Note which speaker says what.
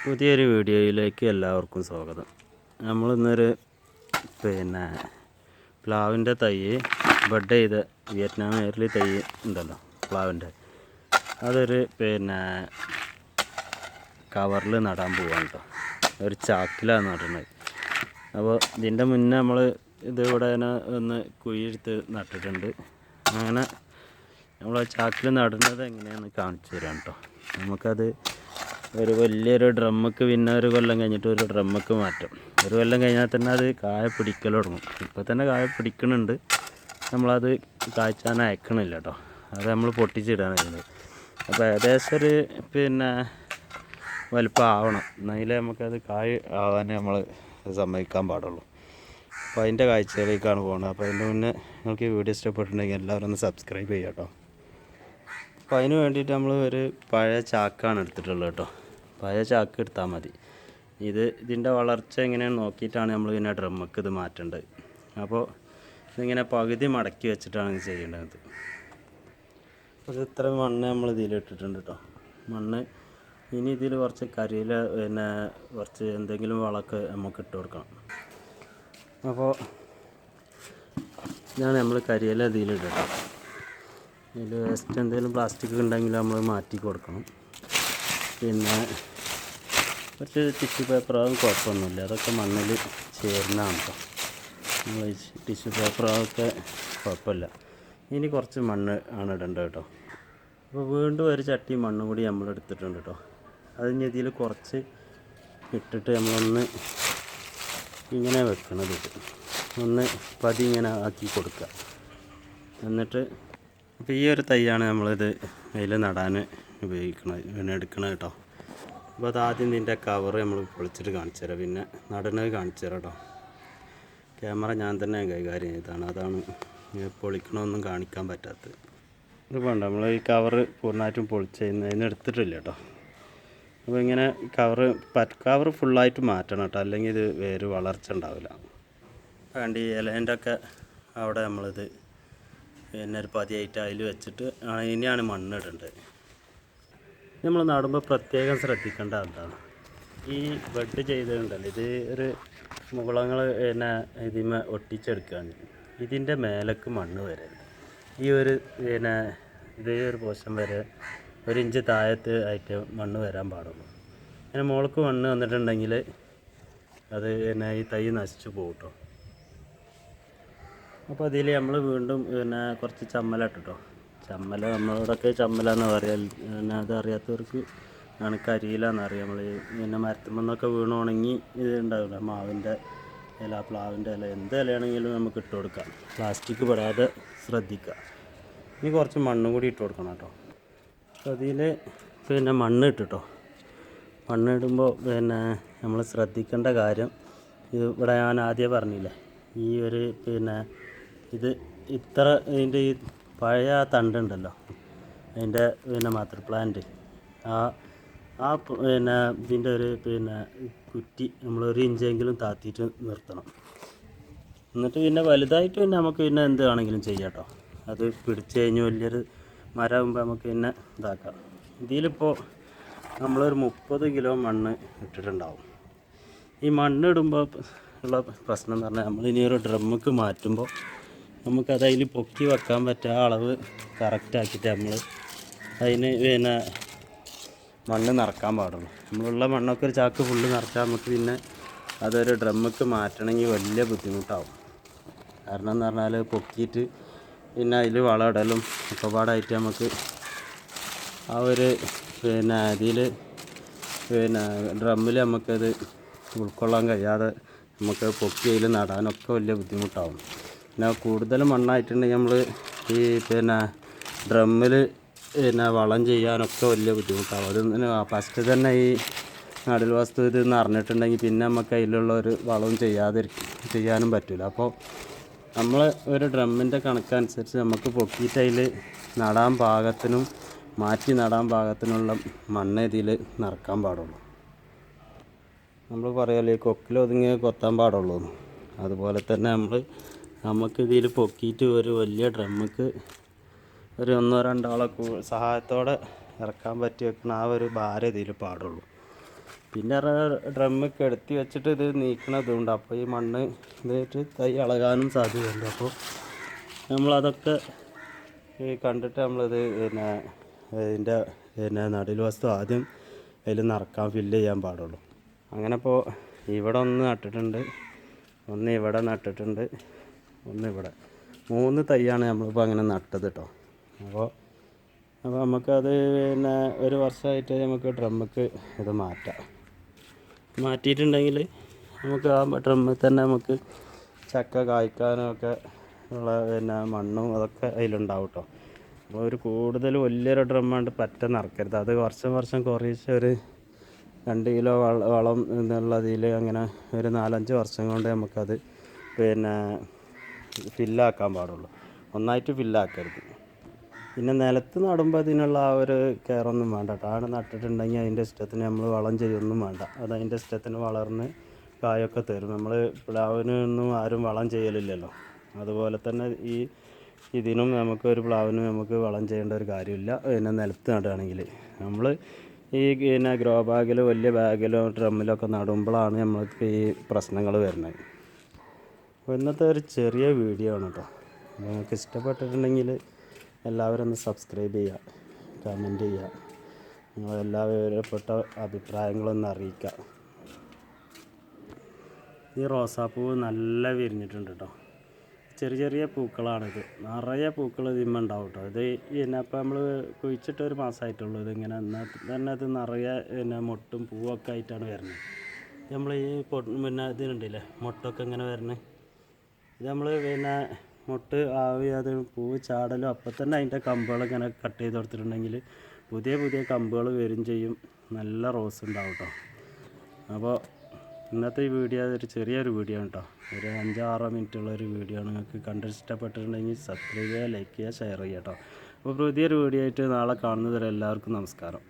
Speaker 1: പുതിയൊരു വീഡിയോയിലേക്ക് എല്ലാവർക്കും സ്വാഗതം. നമ്മളിന്നൊരു പ്ലാവിൻ്റെ തൈ ബഡ് ചെയ്ത വിയറ്റ്നാം എയർലി തൈ ഉണ്ടല്ലോ പ്ലാവിൻ്റെ, അതൊരു കവറിൽ നടാൻ പോവാണ് കേട്ടോ. ഒരു ചാക്കിലാണ് നടുന്നത്. അപ്പോൾ ഇതിൻ്റെ മുന്നേ നമ്മൾ ഇതിവിടെ ഒന്ന് കുഴിയെടുത്ത് നട്ടിട്ടുണ്ട്. അങ്ങനെ നമ്മൾ ചാക്കിൽ നടുന്നത് എങ്ങനെയാണെന്ന് കാണിച്ചു തരാം കേട്ടോ. നമുക്കത് ഒരു വലിയൊരു ഡ്രമ്മക്ക് പിന്നെ ഒരു കൊല്ലം കഴിഞ്ഞിട്ട് ഒരു ഡ്രമ്മക്ക് മാറ്റും. ഒരു കൊല്ലം കഴിഞ്ഞാൽ തന്നെ അത് കായ പിടിക്കൽ തുടങ്ങും. ഇപ്പോൾ തന്നെ കായ പിടിക്കുന്നുണ്ട്, നമ്മളത് കായ്ച്ചാൻ അയക്കണില്ല കേട്ടോ. അത് നമ്മൾ പൊട്ടിച്ചിടാൻ കഴിയുന്നത്. അപ്പോൾ ഏകദേശം ഒരു വലിപ്പം ആവണം, എന്നാലേ നമുക്കത് കായ് ആവാനേ നമ്മൾ സമ്മതിക്കാൻ പാടുള്ളൂ. അപ്പോൾ അതിൻ്റെ കാഴ്ചയിലേക്കാണ് പോകുന്നത്. അപ്പോൾ അതിൻ്റെ മുന്നേ നിങ്ങൾക്ക് ഈ വീഡിയോ ഇഷ്ടപ്പെട്ടിട്ടുണ്ടെങ്കിൽ എല്ലാവരും ഒന്ന് സബ്സ്ക്രൈബ് ചെയ്യാം കേട്ടോ. അപ്പോൾ അതിന് വേണ്ടിയിട്ട് നമ്മൾ ഒരു പഴയ ചാക്കാണ് എടുത്തിട്ടുള്ളത് കേട്ടോ. പഴയ ചാക്ക് എടുത്താൽ മതി. ഇതിൻ്റെ വളർച്ച എങ്ങനെയാണെന്ന് നോക്കിയിട്ടാണ് നമ്മൾ പിന്നെ ഡ്രമ്മക്ക് ഇത് മാറ്റേണ്ടത്. അപ്പോൾ ഇതിങ്ങനെ പകുതി മടക്കി വെച്ചിട്ടാണ് ഇത് ചെയ്യേണ്ടത്. അപ്പോൾ ഇത്ര മണ്ണ് നമ്മൾ ഇതിലിട്ടിട്ടുണ്ട് കേട്ടോ. മണ്ണ് ഇനി ഇതിൽ കുറച്ച് കരിയില കുറച്ച് എന്തെങ്കിലും വളമൊക്കെ നമുക്ക് ഇട്ട് കൊടുക്കണം. അപ്പോൾ ഇതാണ് നമ്മൾ കരിയില ഇതിലിട്ടോ. ഇതിൽ വേസ്റ്റ് എന്തെങ്കിലും പ്ലാസ്റ്റിക് ഉണ്ടെങ്കിൽ നമ്മൾ മാറ്റി കൊടുക്കണം. പിന്നെ കുറച്ച് ടിഷ്യൂ പേപ്പറാകും കുഴപ്പമൊന്നുമില്ല, അതൊക്കെ മണ്ണിൽ ചേരുന്നതാണ് കേട്ടോ. നമ്മൾ ടിഷ്യൂ പേപ്പറൊക്കെ കുഴപ്പമില്ല. ഇനി കുറച്ച് മണ്ണ് ആണ് ഇടേണ്ടത് കേട്ടോ. അപ്പോൾ വീണ്ടും ഒരു ചട്ടി മണ്ണും കൂടി നമ്മൾ എടുത്തിട്ടുണ്ട് കേട്ടോ. അതിന് ഇതിൽ കുറച്ച് ഇട്ടിട്ട് നമ്മളൊന്ന് ഇങ്ങനെ വെക്കണത്, ഒന്ന് പതി ഇങ്ങനെ ആക്കി കൊടുക്കുക. എന്നിട്ട് അപ്പോൾ ഈ ഒരു തൈയാണ് നമ്മളിത് അതിൽ നടാൻ ഉപയോഗിക്കണത് എടുക്കണത് കേട്ടോ. അപ്പോൾ അതാദ്യം ഇതിൻ്റെ കവർ നമ്മൾ പൊളിച്ചിട്ട് കാണിച്ചു തരാം, പിന്നെ നടണത് കാണിച്ചു തരാം കേട്ടോ. ക്യാമറ ഞാൻ തന്നെ കൈകാര്യം ചെയ്തതാണ്, അതാണ് പൊളിക്കണമൊന്നും കാണിക്കാൻ പറ്റാത്തത്. ഇത് വേണ്ട, നമ്മൾ ഈ കവറ് പൂർണ്ണമായിട്ടും പൊളിച്ച് അതിന് എടുത്തിട്ടില്ല കേട്ടോ. അപ്പോൾ ഇങ്ങനെ കവർ ഫുള്ളായിട്ട് മാറ്റണം കേട്ടോ, അല്ലെങ്കിൽ ഇത് വേര് വളർച്ച ഉണ്ടാവില്ല. വേണ്ട ഈ ഇലേൻ്റെ ഒക്കെ അവിടെ നമ്മളിത് ഒരു പതിയായിട്ട് അതിൽ വെച്ചിട്ട് ഇനിയാണ് മണ്ണിടേണ്ടത്. നമ്മൾ നടുമ്പോൾ പ്രത്യേകം ശ്രദ്ധിക്കേണ്ട എന്താണ്, ഈ ബഡ് ചെയ്തിട്ടുണ്ടല്ലോ, ഇത് ഒരു മുകുളങ്ങൾ ഇതിന്മേൽ ഒട്ടിച്ചെടുക്കുകയാണ്. ഇതിൻ്റെ മേലേക്ക് മണ്ണ് വരരുത്. ഈ ഒരു ഇതേ ഒരു പോഷൻ വരെ 1 ഇഞ്ച് താഴത്ത് ആയിട്ട് മണ്ണ് വരാൻ പാടുള്ളൂ. അങ്ങനെ മുകൾക്ക് മണ്ണ് വന്നിട്ടുണ്ടെങ്കിൽ അത് ഈ തൈ നശിച്ചു പോകും കേട്ടോ. അപ്പോൾ അതിൽ നമ്മൾ വീണ്ടും കുറച്ച് ചമ്മലിട്ടോ. ചമ്മല നമ്മളോടൊക്കെ ചമ്മലാന്ന് പറയാം, അത് അറിയാത്തവർക്ക് ആണ് കരിയിലാന്നറിയാം. നമ്മൾ മരത്തുമെന്നൊക്കെ വീണ് ഉണങ്ങി ഇത് ഉണ്ടാവില്ല, മാവിൻ്റെ ഇല, പ്ലാവിൻ്റെ ഇല, എന്ത് ഇലയാണെങ്കിലും നമുക്ക് ഇട്ട് കൊടുക്കാം. പ്ലാസ്റ്റിക് പെടാതെ ശ്രദ്ധിക്കുക. ഇനി കുറച്ച് മണ്ണും കൂടി ഇട്ട് കൊടുക്കണം കേട്ടോ. അപ്പോൾ അതിൽ മണ്ണ് ഇട്ടിട്ടോ. മണ്ണിടുമ്പോൾ നമ്മൾ ശ്രദ്ധിക്കേണ്ട കാര്യം, ഇത് ഇവിടെ ഞാൻ ആദ്യം പറഞ്ഞില്ലേ, ഈ ഒരു ഇത് ഇത്ര ഇതിൻ്റെ ഈ പഴയ തണ്ടുണ്ടല്ലോ, അതിൻ്റെ മദർ പ്ലാന്റ്, ആ ഇതിൻ്റെ ഒരു കുറ്റി നമ്മൾ 1 ഇഞ്ചെങ്കിലും താത്തിയിട്ട് നിർത്തണം. എന്നിട്ട് പിന്നെ വലുതായിട്ട് നമുക്ക് എന്ത് വേണമെങ്കിലും ചെയ്യാം കേട്ടോ. അത് പിടിച്ച് കഴിഞ്ഞ് വലിയൊരു മരമാകുമ്പോൾ നമുക്ക് ഇതാക്കാം. ഇതിലിപ്പോൾ നമ്മളൊരു 30 കിലോ മണ്ണ് ഇട്ടിട്ടുണ്ടാവും. ഈ മണ്ണിടുമ്പോൾ ഉള്ള പ്രശ്നം എന്ന് പറഞ്ഞാൽ, നമ്മളിനി ഒരു ഡ്രമ്മക്ക് മാറ്റുമ്പോൾ നമുക്കത് അതിൽ പൊക്കി വെക്കാൻ പറ്റുക അളവ് കറക്റ്റാക്കിയിട്ട് നമ്മൾ അതിന് മണ്ണ് നിറക്കാൻ പാടുള്ളൂ. നമ്മളുള്ള മണ്ണൊക്കെ ഒരു ചാക്ക് ഫുള്ള് നിറച്ചാൽ നമുക്ക് അതൊരു ഡ്രമ്മക്ക് മാറ്റണമെങ്കിൽ വലിയ ബുദ്ധിമുട്ടാവും. കാരണം എന്ന് പറഞ്ഞാൽ പൊക്കിയിട്ട് അതിൽ വളമിടലും ഒക്കെ പാടായിട്ട് നമുക്ക് ആ ഒരു ഇതിൽ ഡ്രമ്മിൽ നമുക്കത് ഉൾക്കൊള്ളാൻ കഴിയാതെ നമുക്ക് പൊക്കി അതിൽ നടാനൊക്കെ വലിയ ബുദ്ധിമുട്ടാവും. പിന്നെ കൂടുതൽ മണ്ണായിട്ടുണ്ടെങ്കിൽ നമ്മൾ ഈ ഡ്രമ്മിൽ വളം ചെയ്യാനൊക്കെ വലിയ ബുദ്ധിമുട്ടാവും. അത് ഫസ്റ്റ് തന്നെ ഈ നടൽ വസ്തു ഇത് നിറഞ്ഞിട്ടുണ്ടെങ്കിൽ പിന്നെ നമുക്ക് അതിലുള്ള ഒരു വളവും ചെയ്യാനും പറ്റില്ല. അപ്പോൾ നമ്മൾ ഒരു ഡ്രമ്മിൻ്റെ കണക്കനുസരിച്ച് നമുക്ക് പൊക്കിയിട്ട് അതിൽ നടാൻ പാകത്തിനും മാറ്റി നടാൻ പാകത്തിനുള്ള മണ്ണ് ഇതിൽ നിറക്കാൻ പാടുള്ളൂ. നമ്മൾ പറയുമല്ലോ ഈ കൊക്കിലൊതുങ്ങി കൊത്താൻ പാടുള്ളൂ, അതുപോലെ തന്നെ നമുക്കിതിൽ പൊക്കിയിട്ട് ഒരു വലിയ ഡ്രമ്മക്ക് ഒരു 1-2 ആളെ സഹായത്തോടെ ഇറക്കാൻ പറ്റി വെക്കുന്ന ആ ഒരു ഭാരം ഇതിൽ പാടുള്ളൂ. പിന്നെ ഡ്രമ്മ് കിടത്തി വെച്ചിട്ട് ഇത് നീക്കണതുണ്ട്. അപ്പോൾ ഈ മണ്ണ് ഇതായിട്ട് തൈ ഇളകാനും സാധ്യതയുണ്ട്. അപ്പോൾ നമ്മളതൊക്കെ കണ്ടിട്ട് നമ്മളിത് ഇതിൻ്റെ നടുൽ വസ്തു ആദ്യം അതിൽ നിറക്കാൻ ഫില്ല് ചെയ്യാൻ പാടുള്ളൂ. അങ്ങനെ ഇപ്പോൾ ഇവിടെ ഒന്ന് നട്ടിട്ടുണ്ട്, ഒന്ന് ഇവിടെ നട്ടിട്ടുണ്ട്, ഒന്ന് ഇവിടെ 3 തൈയാണ് നമ്മളിപ്പോൾ അങ്ങനെ നട്ടത് കേട്ടോ. അപ്പോൾ നമുക്കത് ഒരു വർഷമായിട്ട് നമുക്ക് ഡ്രമ്മക്ക് ഇത് മാറ്റിയിട്ടുണ്ടെങ്കിൽ നമുക്ക് ആ ഡ്രമ്മിൽ തന്നെ നമുക്ക് ചക്ക കായ്ക്കാനും ഒക്കെ ഉള്ള മണ്ണും അതൊക്കെ അതിലുണ്ടാവും കേട്ടോ. അപ്പോൾ ഒരു കൂടുതൽ വലിയൊരു ഡ്രമ്മാണ്ട് പറ്റ നിറക്കരുത്. അത് വർഷം കുറേശ്ശെ ഒരു 2 കിലോ വളം എന്നുള്ളതിൽ അങ്ങനെ ഒരു 4-5 വർഷം കൊണ്ട് നമുക്കത് ഫില്ലാക്കാൻ പാടുള്ളൂ. ഒന്നായിട്ട് ഫില്ലാക്കരുത്. പിന്നെ നിലത്ത് നടുമ്പോൾ അതിനുള്ള ആ ഒരു കെയറൊന്നും വേണ്ട കേട്ടോ. ആണ് നട്ടിട്ടുണ്ടെങ്കിൽ അതിൻ്റെ ഇഷ്ടത്തിന് നമ്മൾ വളം ചെയ്യൊന്നും വേണ്ട. അത് അതിൻ്റെ ഇഷ്ടത്തിന് വളർന്ന് കായൊക്കെ തരും. നമ്മൾ പ്ലാവിനൊന്നും ആരും വളം ചെയ്യലില്ലല്ലോ. അതുപോലെ തന്നെ ഇതിനും ഒരു പ്ലാവിനും നമുക്ക് വളം ചെയ്യേണ്ട ഒരു കാര്യമില്ല. നിലത്ത് നടുകയാണെങ്കിൽ നമ്മൾ ഈ ഗ്രോ ബാഗിൽ വലിയ ബാഗിലോ ഡ്രമ്മിലൊക്കെ നടുമ്പോഴാണ് നമ്മൾക്ക് ഈ പ്രശ്നങ്ങൾ വരുന്നത്. അപ്പോൾ ഇന്നത്തെ ഒരു ചെറിയ വീഡിയോ ആണ് കേട്ടോ. നിങ്ങൾക്ക് ഇഷ്ടപ്പെട്ടിട്ടുണ്ടെങ്കിൽ എല്ലാവരും ഒന്ന് സബ്സ്ക്രൈബ് ചെയ്യുക, കമൻറ്റ് ചെയ്യുക, നിങ്ങളെല്ലാ വിവരപ്പെട്ട അഭിപ്രായങ്ങളൊന്ന് അറിയിക്കുക. ഈ റോസാപ്പൂവ് നല്ല വിരിഞ്ഞിട്ടുണ്ട് കേട്ടോ. ചെറിയ പൂക്കളാണിത്. നിറയെ പൂക്കൾ ഇതിന്മേൽ ഉണ്ടാവും കേട്ടോ. ഇത് അപ്പോൾ നമ്മൾ കുഴിച്ചിട്ട് ഒരു മാസമായിട്ടുള്ളൂ. ഇതിങ്ങനെ എന്നാൽ തന്നെ ഇത് നിറയെ മൊട്ടും പൂവൊക്കെ ആയിട്ടാണ് വരുന്നത്. നമ്മൾ ഈ ഇതിനുണ്ടല്ലേ മൊട്ടൊക്കെ ഇങ്ങനെ വരുന്നത്, ഇത് നമ്മൾ മൊട്ട് അത് പൂവ് ചാടലും അപ്പം തന്നെ അതിൻ്റെ കമ്പുകൾ ഇങ്ങനെ കട്ട് ചെയ്ത് കൊടുത്തിട്ടുണ്ടെങ്കിൽ പുതിയ കമ്പുകൾ വരും ചെയ്യും. നല്ല റോസ് ഉണ്ടാവും കേട്ടോ. അപ്പോൾ ഇന്നത്തെ ഈ വീഡിയോ ഒരു ചെറിയൊരു വീഡിയോ ആണ് കേട്ടോ. ഒരു 5-6 മിനിറ്റുള്ളൊരു വീഡിയോ ആണ്. നിങ്ങൾക്ക് ഇഷ്ടപ്പെട്ടിട്ടുണ്ടെങ്കിൽ സബ്സ്ക്രൈബ് ചെയ്യുക, ലൈക്ക് ചെയ്യുക, ഷെയർ ചെയ്യുക കേട്ടോ. അപ്പോൾ പുതിയൊരു വീഡിയോ ആയിട്ട് നാളെ കാണുന്നതുവരെ എല്ലാവർക്കും നമസ്കാരം.